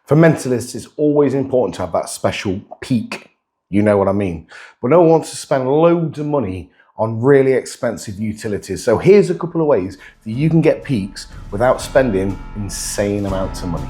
For mentalists, it's always important to have that special peak. You know what I mean? But no one wants to spend loads of money on really expensive utilities. So here's a couple of ways that you can get peaks without spending insane amounts of money.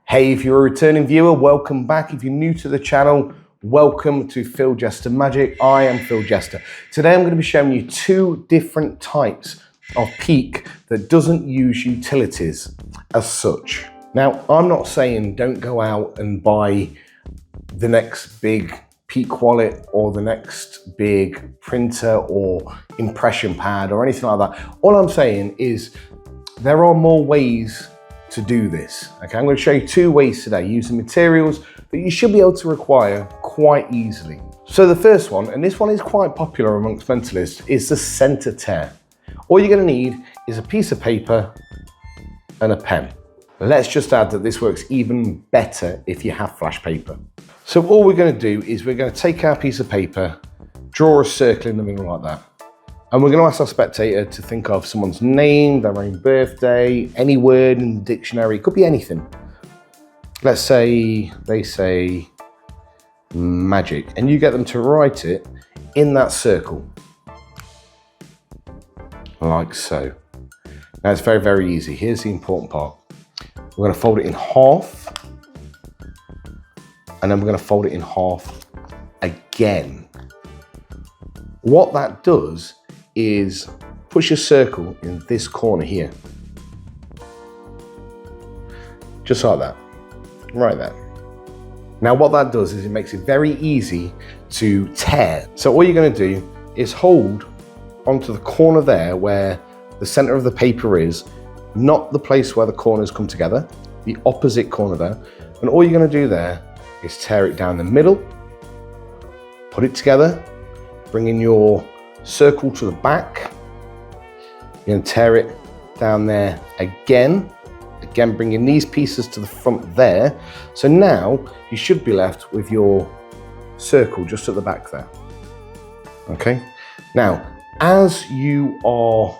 Hey, if you're a returning viewer, welcome back. If you're new to the channel, welcome to Phil Jester Magic. I am Phil Jester. Today I'm going to be showing you two different types of peak that doesn't use utilities as such. Now, I'm not saying don't go out and buy the next big peak wallet or the next big printer or impression pad or anything like that. All I'm saying is there are more ways to do this. Okay, I'm going to show you two ways today using materials that you should be able to acquire quite easily. So the first one, and this one is quite popular amongst mentalists, is the center tear. All you're going to need is a piece of paper and a pen. Let's just add that this works even better if you have flash paper. So all we're going to do is we're going to take our piece of paper, draw a circle in the middle like that. And we're going to ask our spectator to think of someone's name, their own birthday, any word in the dictionary. It could be anything. Let's say they say magic, and you get them to write it in that circle, like so. Now it's very, very easy. Here's the important part. We're going to fold it in half, and then we're going to fold it in half again. What that does is push a circle in this corner here. Just like that, right there. Now what that does is it makes it very easy to tear. So all you're going to do is hold onto the corner there where the center of the paper is, not the place where the corners come together, the opposite corner there. And all you're going to do there is tear it down the middle, put it together, bring in your circle to the back. You're going to tear it down there again, bringing these pieces to the front there. So now you should be left with your circle just at the back there. Okay. Now, as you are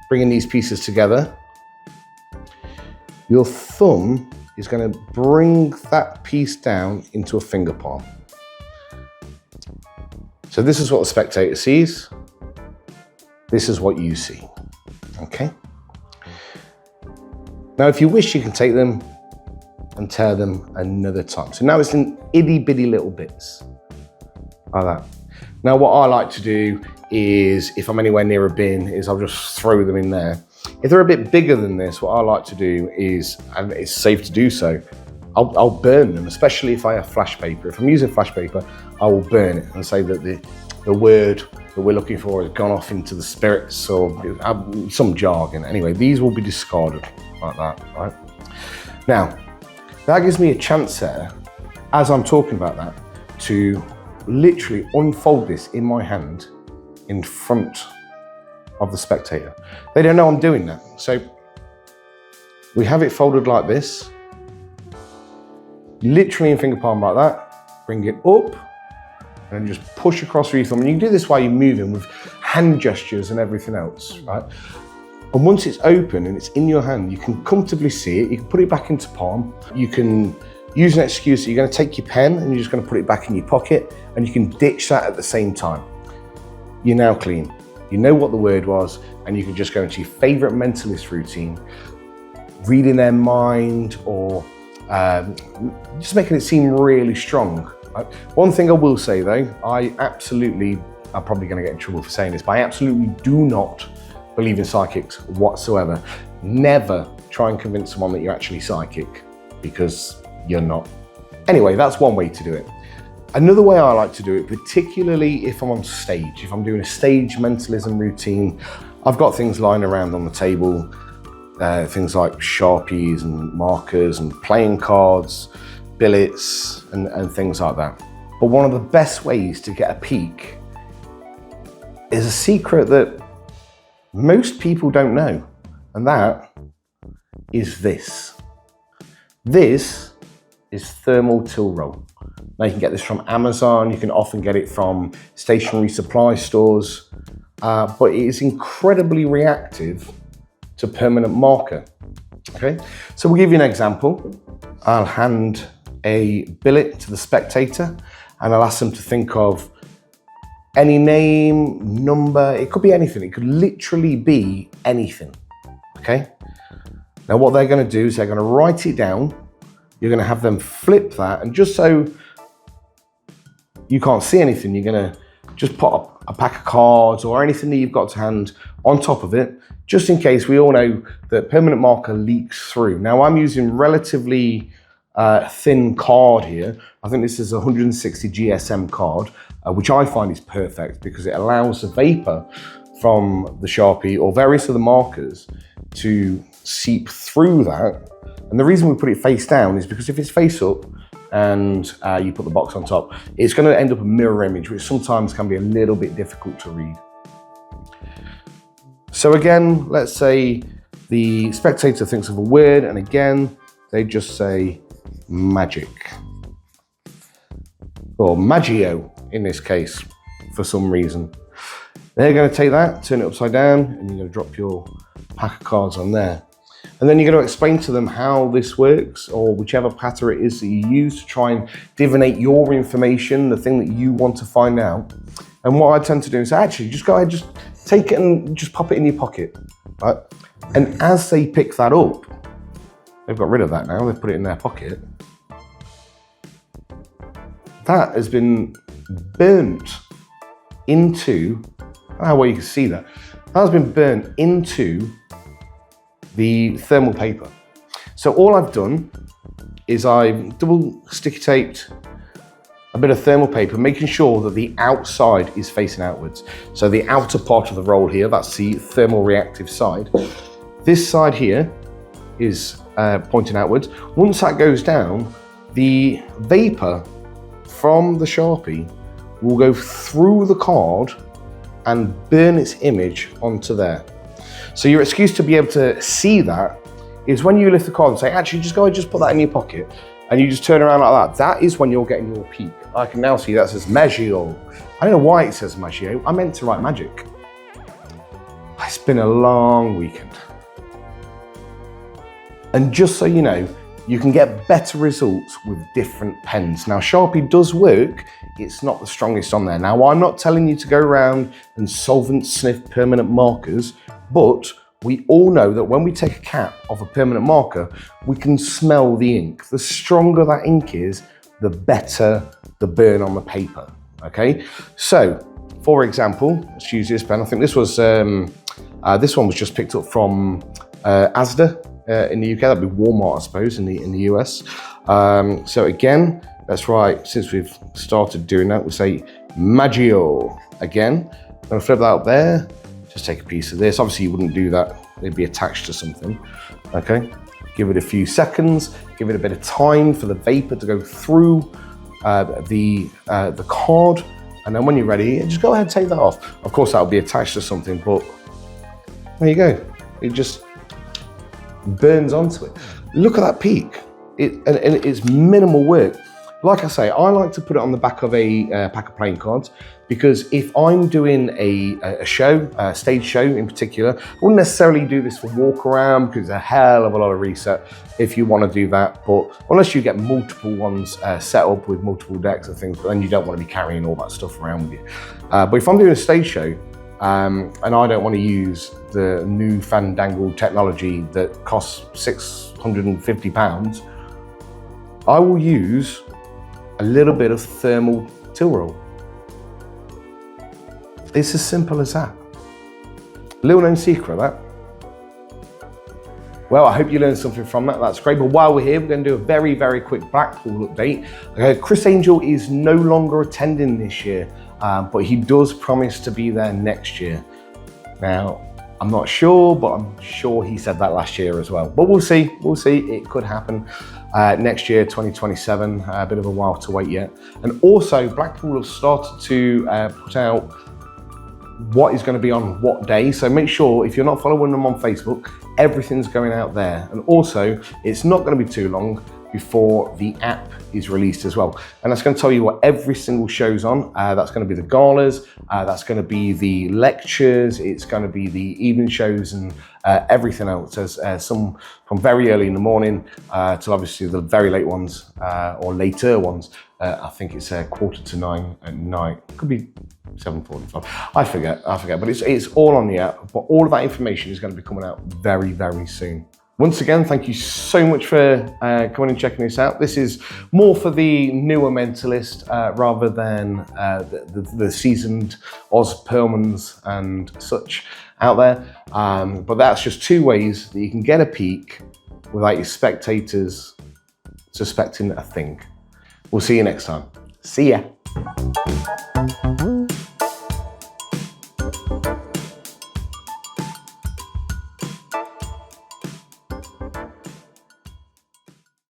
bringing these pieces together, your thumb is going to bring that piece down into a finger palm. So this is what the spectator sees. This is what you see, okay? Now, if you wish, you can take them and tear them another time. So now it's in itty bitty little bits, like that. Now, what I like to do is, if I'm anywhere near a bin, is I'll just throw them in there. If they're a bit bigger than this, what I like to do is, and it's safe to do so, I'll burn them, especially if I have flash paper. If I'm using flash paper, I will burn it and say that the word that we're looking for has gone off into the spirits or some jargon. Anyway, these will be discarded like that, right? Now, that gives me a chance there, as I'm talking about that, to literally unfold this in my hand in front of the spectator. They don't know I'm doing that. So we have it folded like this, literally in finger palm like that, bring it up, and just push across with your thumb. And you can do this while you're moving with hand gestures and everything else, right? And once it's open and it's in your hand, you can comfortably see it. You can put it back into palm. You can use an excuse that you're going to take your pen and you're just going to put it back in your pocket, and you can ditch that at the same time. You're now clean. You know what the word was, and you can just go into your favorite mentalist routine, reading their mind or just making it seem really strong. Right? One thing I will say though, I'm probably going to get in trouble for saying this, but I absolutely do not believe in psychics whatsoever. Never try and convince someone that you're actually psychic, because you're not. Anyway, that's one way to do it. Another way I like to do it, particularly if I'm on stage, if I'm doing a stage mentalism routine, I've got things lying around on the table, things like Sharpies and markers and playing cards, billets and things like that. But one of the best ways to get a peak is a secret that most people don't know, and that is this. This is thermal till roll. Now you can get this from Amazon, you can often get it from stationery supply stores, but it is incredibly reactive to permanent marker. Okay, so we'll give you an example. I'll hand a billet to the spectator and I'll ask them to think of any name, number, it could be anything. It could literally be anything, okay? Now what they're gonna do is they're gonna write it down. You're gonna have them flip that, and just so you can't see anything, you're gonna just put a pack of cards or anything that you've got to hand on top of it, just in case. We all know that permanent marker leaks through. Now I'm using relatively thin card here. I think this is a 160 GSM card, which I find is perfect because it allows the vapor from the Sharpie or various other markers to seep through that. And the reason we put it face down is because if it's face up and you put the box on top, it's going to end up a mirror image, which sometimes can be a little bit difficult to read. So again, let's say the spectator thinks of a word, and again, they just say magic, or Maggio in this case, for some reason. They're going to take that, turn it upside down, and you're going to drop your pack of cards on there. And then you're going to explain to them how this works, or whichever pattern it is that you use to try and divinate your information, the thing that you want to find out. And what I tend to do is actually just go ahead, just take it and just pop it in your pocket, right? And as they pick that up, they've got rid of that now, they've put it in their pocket. That has been burnt into, I don't know how well you can see that. That has been burnt into the thermal paper. So all I've done is I've double sticky taped a bit of thermal paper, making sure that the outside is facing outwards. So the outer part of the roll here, that's the thermal reactive side. This side here is pointing outwards. Once that goes down, the vapor from the Sharpie will go through the card and burn its image onto there. So your excuse to be able to see that is when you lift the card and say, actually, just go ahead, just put that in your pocket, and you just turn around like that. That is when you're getting your peak. I can now see that says Maggio. I don't know why it says Maggio. I meant to write magic. It's been a long weekend. And just so you know, you can get better results with different pens. Now, Sharpie does work. It's not the strongest on there. Now, I'm not telling you to go around and solvent sniff permanent markers, but we all know that when we take a cap off a permanent marker, we can smell the ink. The stronger that ink is, the better the burn on the paper, okay? So, for example, let's use this pen. I think this was, this one was just picked up from Asda in the UK. That'd be Walmart, I suppose, in the US. So again, that's right, since we've started doing that, we'll say Maggio again. I'm gonna flip that up there. Just take a piece of this. Obviously you wouldn't do that. They'd be attached to something, okay? Give it a few seconds, give it a bit of time for the vapor to go through the card. And then when you're ready, just go ahead and take that off. Of course, that'll be attached to something, but there you go. It just burns onto it. Look at that peak. And it's minimal work. Like I say, I like to put it on the back of a pack of playing cards, because if I'm doing a show, a stage show in particular, I wouldn't necessarily do this for walk around, because it's a hell of a lot of reset if you want to do that. But unless you get multiple ones set up with multiple decks and things, but then you don't want to be carrying all that stuff around with you. But if I'm doing a stage show, and I don't want to use the new fandangled technology that costs £650, I will use a little bit of thermal till roll. It's as simple as that. Little known secret, that. Well, I hope you learned something from that. That's great. But while we're here, we're going to do a very, very quick Blackpool update. Chris Angel is no longer attending this year, but he does promise to be there next year. Now, I'm not sure, but I'm sure he said that last year as well. But we'll see. We'll see. It could happen next year, 2027. A bit of a while to wait yet. And also, Blackpool have started to put out what is going to be on what day. So make sure, if you're not following them on Facebook, everything's going out there. And also, it's not going to be too long. before the app is released as well. And that's going to tell you what every single show's on. That's going to be the galas, that's going to be the lectures, it's going to be the evening shows and everything else. There's some from very early in the morning till obviously the very late ones or later ones. I think it's 8:45 at night. Could be 7:45. I forget. But it's all on the app. But all of that information is going to be coming out very, very soon. Once again, thank you so much for coming and checking this out. This is more for the newer mentalist rather than the seasoned Oz Perlmans and such out there. But that's just 2 ways that you can get a peek without your spectators suspecting a thing. We'll see you next time. See ya.